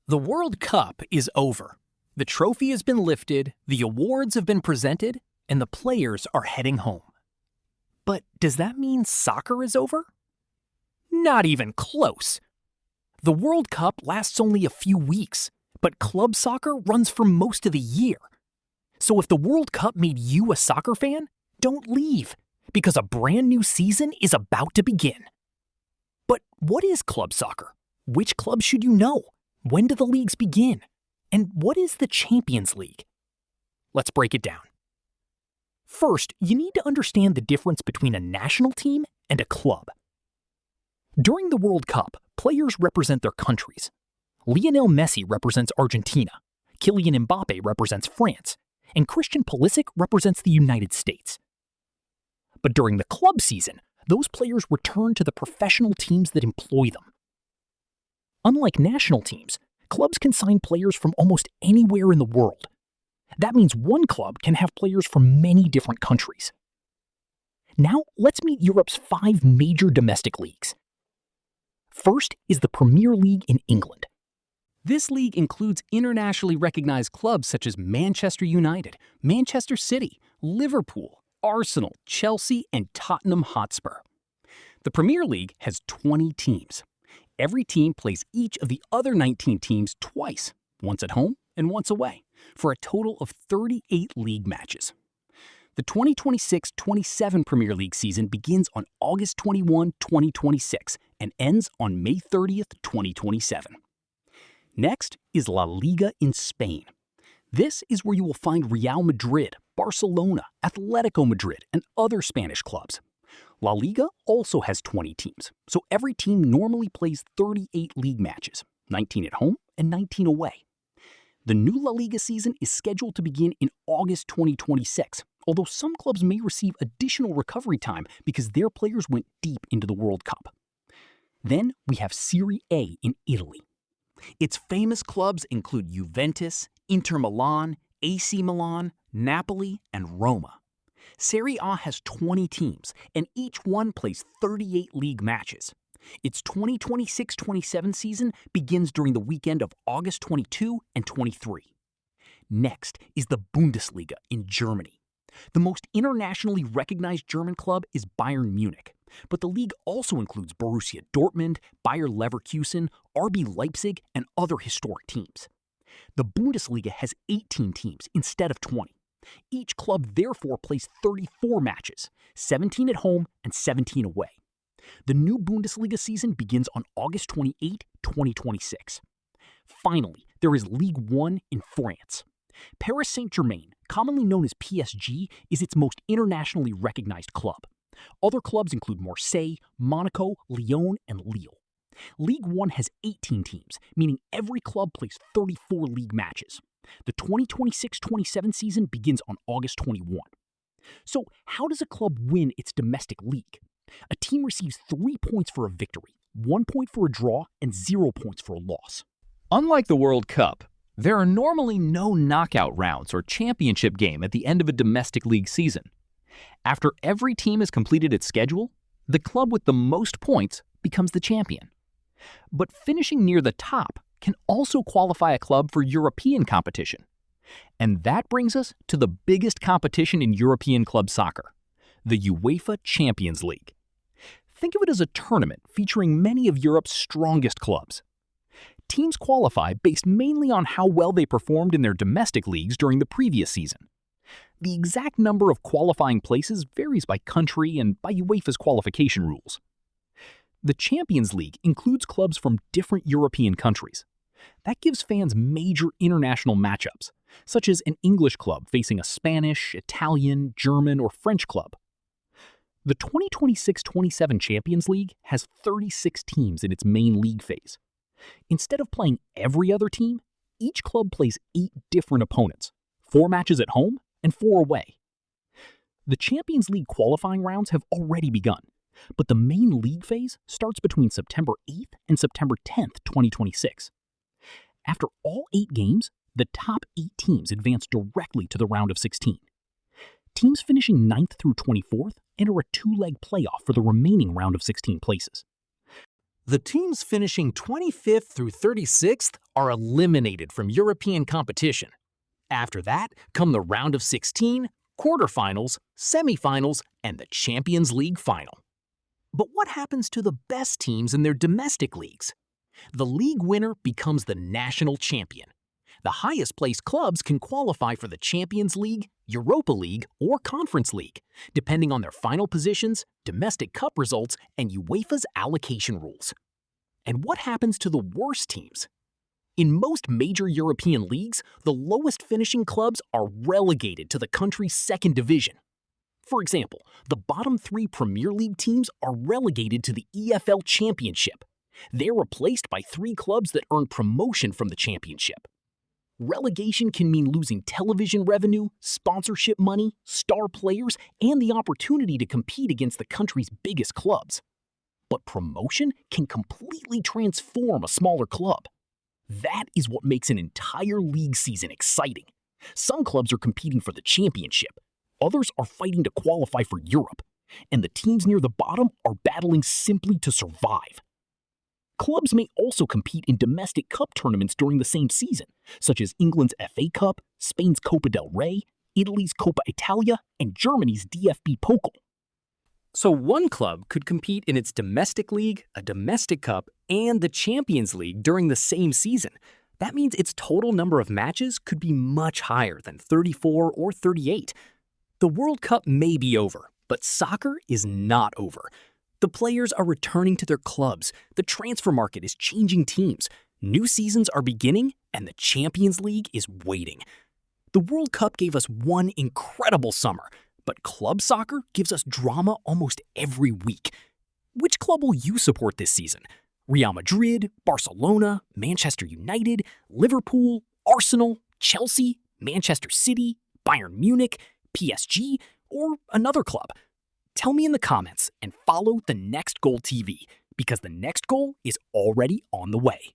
The World Cup is over. The trophy has been lifted, the awards have been presented, and the players are heading home. But does that mean soccer is over? Not even close. The World Cup lasts only a few weeks, but club soccer runs for most of the year. So if the World Cup made you a soccer fan, don't leave, because a brand new season is about to begin. But what is club soccer? Which clubs should you know? When do the leagues begin? And what is the Champions League? Let's break it down. First, you need to understand the difference between a national team and a club. During the World Cup, players represent their countries. Lionel Messi represents Argentina, Kylian Mbappe represents France, and Christian Pulisic represents the United States. But during the club season, those players return to the professional teams that employ them. Unlike national teams, clubs can sign players from almost anywhere in the world. That means one club can have players from many different countries. Now, let's meet Europe's 5 major domestic leagues. First is the Premier League in England. This league includes internationally recognized clubs such as Manchester United, Manchester City, Liverpool, Arsenal, Chelsea, and Tottenham Hotspur. The Premier League has 20 teams. Every team plays each of the other 19 teams twice, once at home and once away, for a total of 38 league matches. The 2026-27 Premier League season begins on August 21, 2026 and ends on May 30th, 2027. Next is La Liga in Spain. This is where you will find Real Madrid, Barcelona, Atletico Madrid, and other Spanish clubs. La Liga also has 20 teams, so every team normally plays 38 league matches, 19 at home and 19 away. The new La Liga season is scheduled to begin in August 2026, although some clubs may receive additional recovery time because their players went deep into the World Cup. Then we have Serie A in Italy. Its famous clubs include Juventus, Inter Milan, AC Milan, Napoli, and Roma. Serie A has 20 teams, and each one plays 38 league matches. Its 2026-27 season begins during the weekend of August 22 and 23. Next is the Bundesliga in Germany. The most internationally recognized German club is Bayern Munich, but the league also includes Borussia Dortmund, Bayer Leverkusen, RB Leipzig, and other historic teams. The Bundesliga has 18 teams instead of 20. Each club therefore plays 34 matches, 17 at home and 17 away. The new Bundesliga season begins on August 28, 2026. Finally, there is Ligue 1 in France. Paris Saint-Germain, commonly known as PSG, is its most internationally recognized club. Other clubs include Marseille, Monaco, Lyon, and Lille. Ligue 1 has 18 teams, meaning every club plays 34 league matches. The 2026-27 season begins on August 21. So, how does a club win its domestic league? A team receives 3 points for a victory, 1 point for a draw, and 0 points for a loss. Unlike the World Cup, there are normally no knockout rounds or championship game at the end of a domestic league season. After every team has completed its schedule, the club with the most points becomes the champion. But finishing near the top can also qualify a club for European competition. And that brings us to the biggest competition in European club soccer, the UEFA Champions League. Think of it as a tournament featuring many of Europe's strongest clubs. Teams qualify based mainly on how well they performed in their domestic leagues during the previous season. The exact number of qualifying places varies by country and by UEFA's qualification rules. The Champions League includes clubs from different European countries. That gives fans major international matchups, such as an English club facing a Spanish, Italian, German, or French club. The 2026-27 Champions League has 36 teams in its main league phase. Instead of playing every other team, each club plays 8 different opponents, 4 matches at home and 4 away. The Champions League qualifying rounds have already begun, but the main league phase starts between September 8th and September 10th, 2026. After all 8 games, the top 8 teams advance directly to the round of 16. Teams finishing 9th through 24th enter a 2-leg playoff for the remaining round of 16 places. The teams finishing 25th through 36th are eliminated from European competition. After that come the round of 16, quarterfinals, semifinals, and the Champions League final. But what happens to the best teams in their domestic leagues? The league winner becomes the national champion. The highest-placed clubs can qualify for the Champions League, Europa League, or Conference League, depending on their final positions, domestic cup results, and UEFA's allocation rules. And what happens to the worst teams? In most major European leagues, the lowest finishing clubs are relegated to the country's second division. For example, the bottom 3 Premier League teams are relegated to the EFL Championship. They're replaced by 3 clubs that earn promotion from the championship. Relegation can mean losing television revenue, sponsorship money, star players, and the opportunity to compete against the country's biggest clubs. But promotion can completely transform a smaller club. That is what makes an entire league season exciting. Some clubs are competing for the championship. Others are fighting to qualify for Europe. And the teams near the bottom are battling simply to survive. Clubs may also compete in domestic cup tournaments during the same season, such as England's FA Cup, Spain's Copa del Rey, Italy's Coppa Italia, and Germany's DFB Pokal. So one club could compete in its domestic league, a domestic cup, and the Champions League during the same season. That means its total number of matches could be much higher than 34 or 38. The World Cup may be over, but soccer is not over. The players are returning to their clubs, the transfer market is changing teams, new seasons are beginning, and the Champions League is waiting. The World Cup gave us one incredible summer, but club soccer gives us drama almost every week. Which club will you support this season? Real Madrid, Barcelona, Manchester United, Liverpool, Arsenal, Chelsea, Manchester City, Bayern Munich, PSG, or another club? Tell me in the comments and follow The Next Goal TV, because the next goal is already on the way.